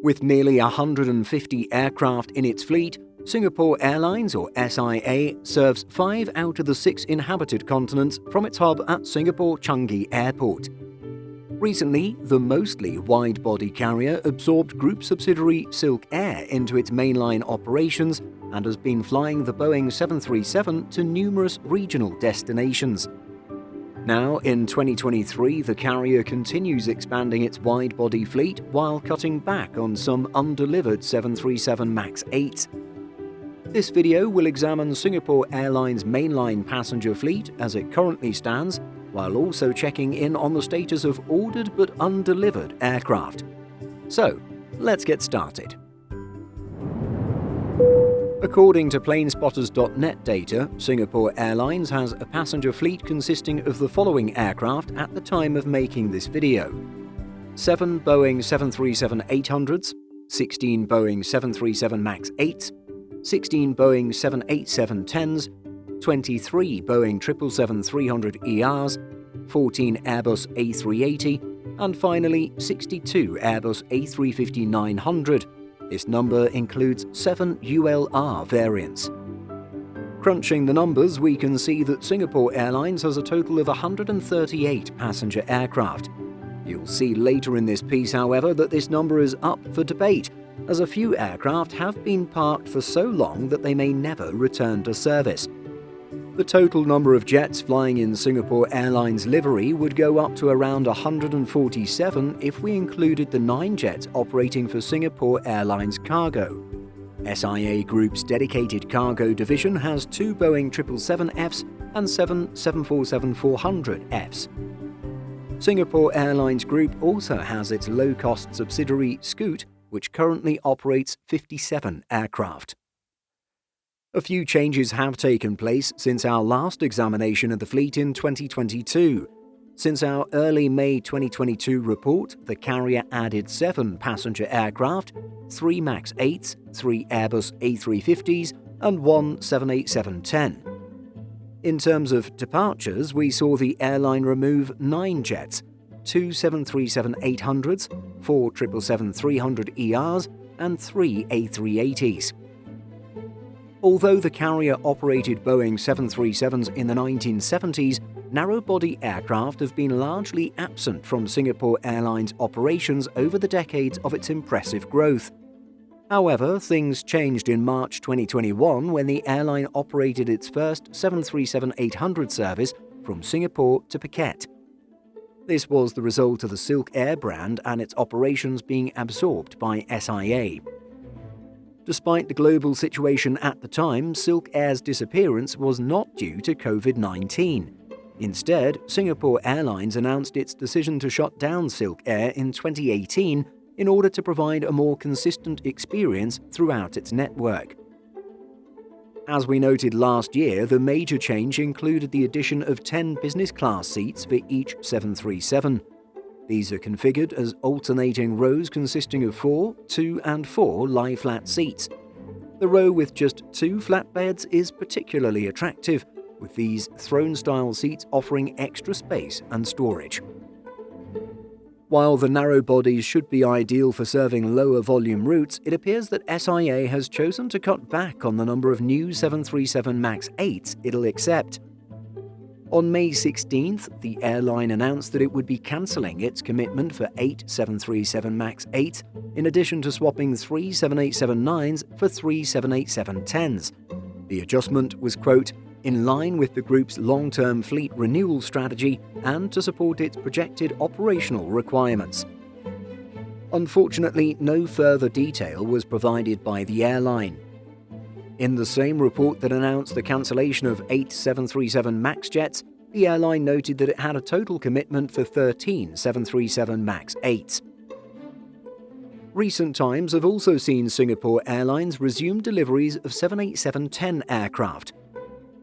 With nearly 150 aircraft in its fleet, Singapore Airlines, or SIA, serves 5 out of the 6 inhabited continents from its hub at Singapore Changi Airport. Recently, the mostly wide-body carrier absorbed group subsidiary Silk Air into its mainline operations and has been flying the Boeing 737 to numerous regional destinations. Now, in 2023, the carrier continues expanding its wide-body fleet while cutting back on some undelivered 737 MAX 8s. This video will examine Singapore Airlines' mainline passenger fleet as it currently stands, while also checking in on the status of ordered but undelivered aircraft. So, let's get started. According to Planespotters.net data, Singapore Airlines has a passenger fleet consisting of the following aircraft at the time of making this video: 7 Boeing 737-800s, 16 Boeing 737 MAX 8s, 16 Boeing 787-10s, 23 Boeing 777-300ERs, 14 Airbus A380, and finally 62 Airbus A350-900. This number includes 7 ULR variants. Crunching the numbers, we can see that Singapore Airlines has a total of 138 passenger aircraft. You'll see later in this piece, however, that this number is up for debate, as a few aircraft have been parked for so long that they may never return to service. The total number of jets flying in Singapore Airlines livery would go up to around 147 if we included the 9 jets operating for Singapore Airlines Cargo. SIA Group's dedicated cargo division has 2 Boeing 777Fs and 7 747-400Fs. Singapore Airlines Group also has its low-cost subsidiary Scoot, which currently operates 57 aircraft. A few changes have taken place since our last examination of the fleet in 2022. Since our early May 2022 report, the carrier added 7 passenger aircraft, 3 MAX 8s, 3 Airbus A350s, and 1 787-10. In terms of departures, we saw the airline remove 9 jets, 2 737-800s, 4 777-300ERs, and 3 A380s. Although the carrier operated Boeing 737s in the 1970s, narrow-body aircraft have been largely absent from Singapore Airlines operations over the decades of its impressive growth. However, things changed in March 2021 when the airline operated its first 737-800 service from Singapore to Phuket. This was the result of the Silk Air brand and its operations being absorbed by SIA. Despite the global situation at the time, Silk Air's disappearance was not due to COVID-19. Instead, Singapore Airlines announced its decision to shut down Silk Air in 2018 in order to provide a more consistent experience throughout its network. As we noted last year, the major change included the addition of 10 business class seats for each 737. These are configured as alternating rows consisting of 4, 2 and 4 lie-flat seats. The row with just 2 flat beds is particularly attractive, with these throne-style seats offering extra space and storage. While the narrow bodies should be ideal for serving lower volume routes, it appears that SIA has chosen to cut back on the number of new 737 MAX 8s it'll accept. On May 16th, the airline announced that it would be cancelling its commitment for 8 737 MAX 8s, in addition to swapping 3 787-9s for 3 787-10s. The adjustment was, quote, in line with the group's long-term fleet renewal strategy and to support its projected operational requirements. Unfortunately, no further detail was provided by the airline. In the same report that announced the cancellation of 8 737 MAX jets, the airline noted that it had a total commitment for 13 737 MAX 8s. Recent times have also seen Singapore Airlines resume deliveries of 787-10 aircraft.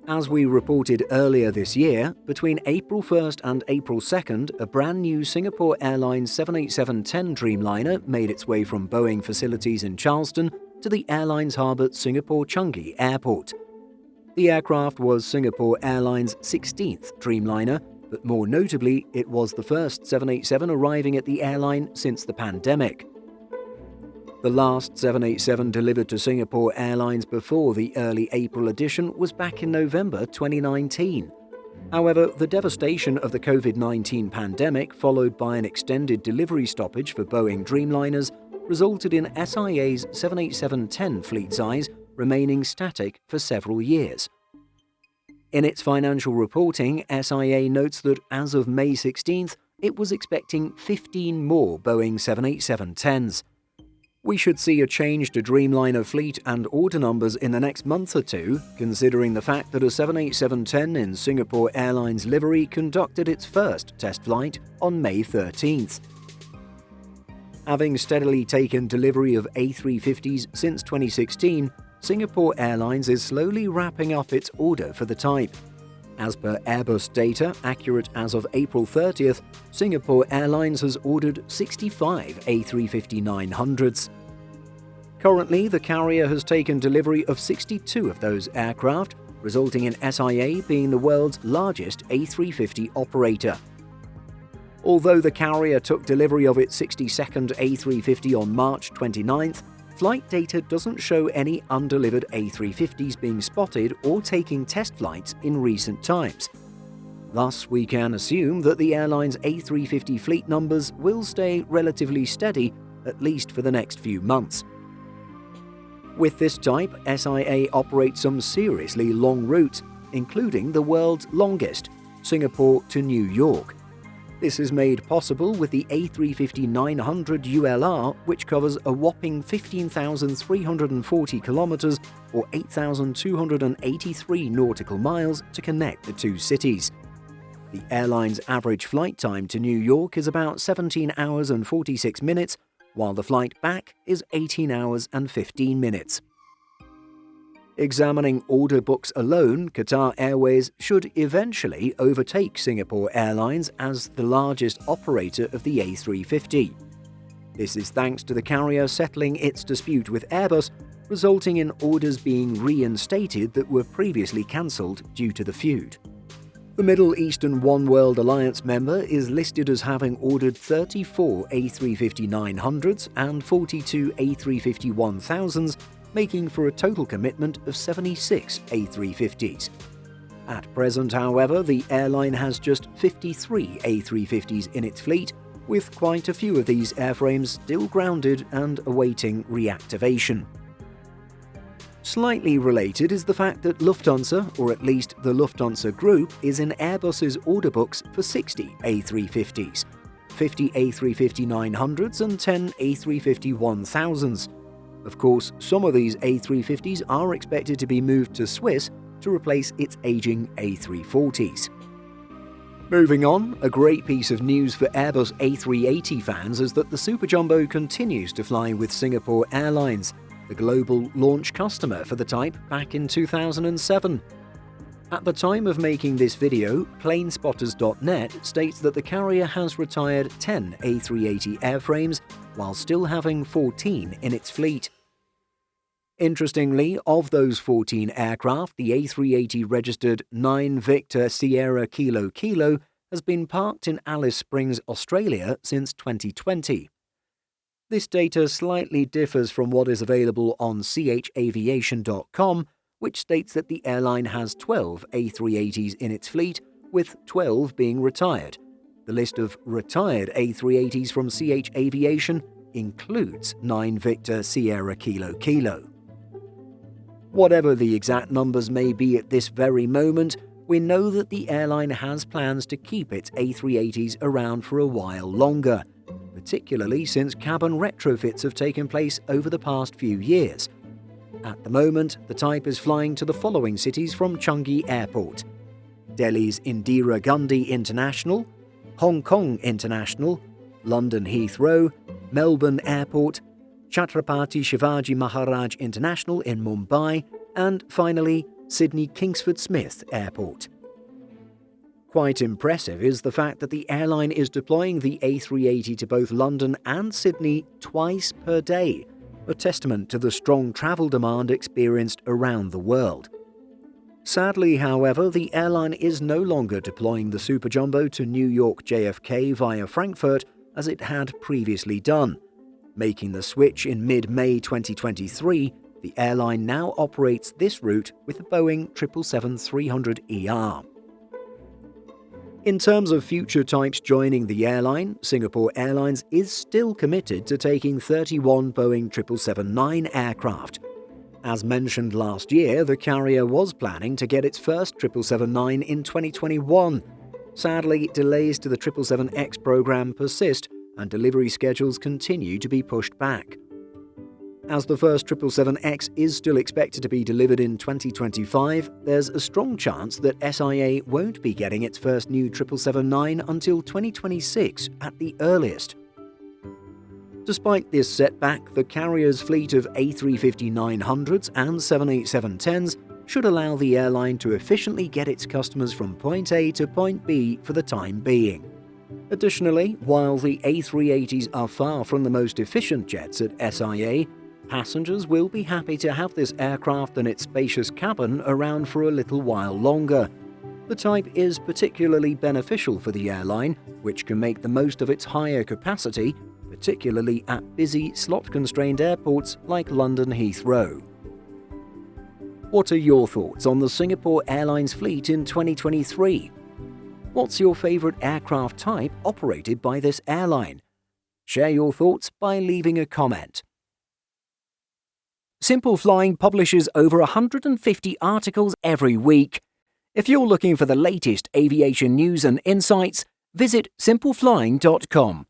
As we reported earlier this year, between April 1st and April 2nd, a brand new Singapore Airlines 787-10 Dreamliner made its way from Boeing facilities in Charleston to the airline's hub at Singapore Changi Airport. The aircraft was Singapore Airlines' 16th Dreamliner, but more notably, it was the first 787 arriving at the airline since the pandemic. The last 787 delivered to Singapore Airlines before the early April edition was back in November 2019. However, the devastation of the COVID-19 pandemic, followed by an extended delivery stoppage for Boeing Dreamliners, resulted in SIA's 787-10 fleet size remaining static for several years. In its financial reporting, SIA notes that as of May 16th, it was expecting 15 more Boeing 787-10s. We should see a change to Dreamliner fleet and order numbers in the next month or two, considering the fact that a 787-10 in Singapore Airlines livery conducted its first test flight on May 13th. Having steadily taken delivery of A350s since 2016, Singapore Airlines is slowly wrapping up its order for the type. As per Airbus data, accurate as of April 30th, Singapore Airlines has ordered 65 A350-900s. Currently, the carrier has taken delivery of 62 of those aircraft, resulting in SIA being the world's largest A350 operator. Although the carrier took delivery of its 62nd A350 on March 29th, flight data doesn't show any undelivered A350s being spotted or taking test flights in recent times. Thus, we can assume that the airline's A350 fleet numbers will stay relatively steady, at least for the next few months. With this type, SIA operates some seriously long routes, including the world's longest, Singapore to New York. This is made possible with the A350-900 ULR, which covers a whopping 15,340 kilometers or 8,283 nautical miles to connect the two cities. The airline's average flight time to New York is about 17 hours and 46 minutes, while the flight back is 18 hours and 15 minutes. Examining order books alone, Qatar Airways should eventually overtake Singapore Airlines as the largest operator of the A350. This is thanks to the carrier settling its dispute with Airbus, resulting in orders being reinstated that were previously cancelled due to the feud. The Middle Eastern One World Alliance member is listed as having ordered 34 A350-900s and 42 A350-1000s, making for a total commitment of 76 A350s. At present, however, the airline has just 53 A350s in its fleet, with quite a few of these airframes still grounded and awaiting reactivation. Slightly related is the fact that Lufthansa, or at least the Lufthansa Group, is in Airbus's order books for 60 A350s, 50 A350-900s and 10 A350-1000s. Of course, some of these A350s are expected to be moved to Swiss to replace its aging A340s. Moving on, a great piece of news for Airbus A380 fans is that the Super Jumbo continues to fly with Singapore Airlines, the global launch customer for the type back in 2007. At the time of making this video, Planespotters.net states that the carrier has retired 10 A380 airframes while still having 14 in its fleet. Interestingly, of those 14 aircraft, the A380 registered 9 Victor Sierra Kilo Kilo has been parked in Alice Springs, Australia since 2020. This data slightly differs from what is available on chaviation.com, which states that the airline has 12 A380s in its fleet, with 12 being retired. The list of retired A380s from CH Aviation includes 9 Victor Sierra Kilo Kilo. Whatever the exact numbers may be at this very moment, we know that the airline has plans to keep its A380s around for a while longer, particularly since cabin retrofits have taken place over the past few years. At the moment, the type is flying to the following cities from Changi Airport: Delhi's Indira Gandhi International, Hong Kong International, London Heathrow, Melbourne Airport, Chhatrapati Shivaji Maharaj International in Mumbai, and finally, Sydney Kingsford Smith Airport. Quite impressive is the fact that the airline is deploying the A380 to both London and Sydney twice per day, a testament to the strong travel demand experienced around the world. Sadly, however, the airline is no longer deploying the Super Jumbo to New York JFK via Frankfurt as it had previously done. Making the switch in mid-May 2023, the airline now operates this route with the Boeing 777-300ER. In terms of future types joining the airline, Singapore Airlines is still committed to taking 31 Boeing 777-9 aircraft. As mentioned last year, the carrier was planning to get its first 777-9 in 2021. Sadly, delays to the 777X program persist and delivery schedules continue to be pushed back. As the first 777X is still expected to be delivered in 2025, there's a strong chance that SIA won't be getting its first new 777-9 until 2026 at the earliest. Despite this setback, the carrier's fleet of A350-900s and 787-10s should allow the airline to efficiently get its customers from point A to point B for the time being. Additionally, while the A380s are far from the most efficient jets at SIA, passengers will be happy to have this aircraft and its spacious cabin around for a little while longer. The type is particularly beneficial for the airline, which can make the most of its higher capacity, particularly at busy, slot-constrained airports like London Heathrow. What are your thoughts on the Singapore Airlines fleet in 2023? What's your favourite aircraft type operated by this airline? Share your thoughts by leaving a comment. Simple Flying publishes over 150 articles every week. If you're looking for the latest aviation news and insights, visit simpleflying.com.